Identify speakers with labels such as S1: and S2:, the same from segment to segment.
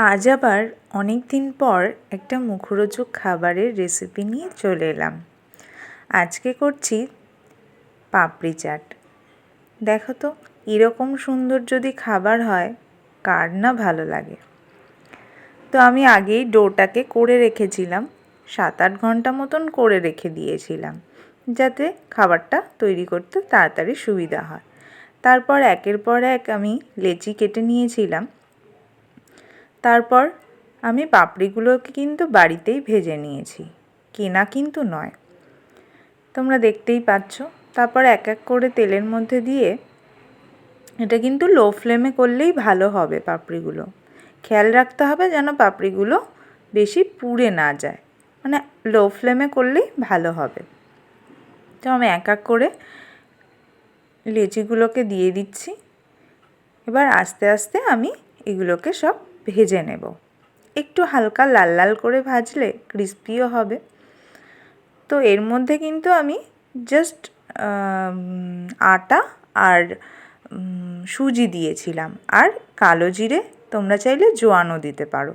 S1: আজ আবার অনেক দিন পর একটা মুখরোচক খাবারের রেসিপি নিয়ে চলে এলাম। আজকে করছি পাপড়ি চাট। দেখো তো এরকম সুন্দর যদি খাবার হয় কার না ভালো লাগে। তো আমি আগেই ডোটাকে করে রেখেছিলাম, 7-8 ঘন্টা মতন করে রেখে দিয়েছিলাম যাতে খাবারটা তৈরি করতে তাড়াতাড়ি সুবিধা হয়। তারপর একের পর এক আমি লেচি কেটে নিয়েছিলাম। তারপর আমি পাপড়িগুলোকে কিন্তু বাড়িতেই ভেজে নিয়েছি, কেনা কিন্তু নয়, তোমরা দেখতেই পাচ্ছ। তারপর এক এক করে তেলের মধ্যে দিয়ে, এটা কিন্তু লো ফ্লেমে করলেই ভালো হবে। পাপড়িগুলো খেয়াল রাখতে হবে যেন পাপড়িগুলো বেশি পুড়ে না যায়, মানে লো ফ্লেমে করলেই ভালো হবে। তো আমি এক এক করে লেচিগুলোকে দিয়ে দিচ্ছি। এবার আস্তে আস্তে আমি এগুলোকে সব ভেজে নেব। একটু হালকা লাল লাল করে ভাজলে ক্রিস্পিও হবে। তো এর মধ্যে কিন্তু আমি জাস্ট আটা আর সুজি দিয়েছিলাম, আর কালো জিরে, তোমরা চাইলে জোয়ানও দিতে পারো।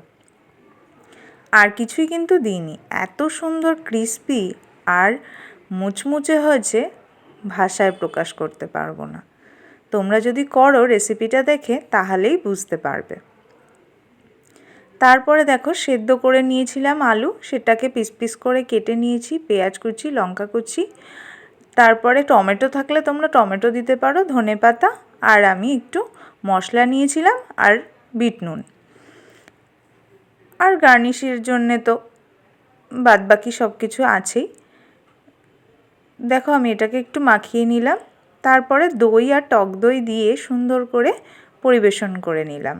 S1: আর কিছুই কিন্তু দিইনি। এত সুন্দর ক্রিস্পি আর মুচমুচে হয়েছে, ভাষায় প্রকাশ করতে পারবো না। তোমরা যদি করো রেসিপিটা দেখে তাহলেই বুঝতে পারবে। তারপরে দেখো সেদ্ধ করে নিয়েছিলাম আলু, সেটাকে পিস পিস করে কেটে নিয়েছি, পেঁয়াজ কুচি, লঙ্কা কুচি, তারপরে টমেটো থাকলে তোমরা টমেটো দিতে পারো, ধনেপাতা, আর আমি একটু মশলা নিয়েছিলাম আর বিট নুন। আর গার্নিশের জন্যে তো বাদবাকি সব কিছু আছেই। দেখো আমি এটাকে একটু মাখিয়ে নিলাম, তারপরে দই আর টক দই দিয়ে সুন্দর করে পরিবেশন করে নিলাম।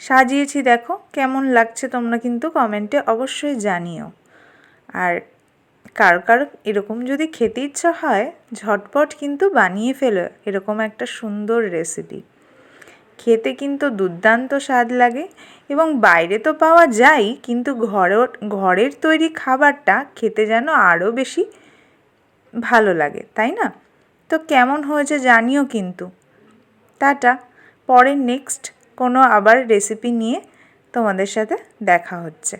S1: সাজিয়েছি, দেখো কেমন লাগছে তোমরা কিন্তু কমেন্টে অবশ্যই জানিও। আর কারো কারো এরকম যদি খেতে ইচ্ছা হয়, ঝটপট কিন্তু বানিয়ে ফেলো এরকম একটা সুন্দর রেসিপি। খেতে কিন্তু দুর্দান্ত স্বাদ লাগে, এবং বাইরে তো পাওয়া যায়, কিন্তু ঘরের তৈরি খাবারটা খেতে যেন আরও বেশি ভালো লাগে, তাই না? তো কেমন হয়েছে জানিও কিন্তু। টাটা, পরে নেক্সট কোনো আবার রেসিপি নিয়ে তোমাদের সাথে দেখা হচ্ছে।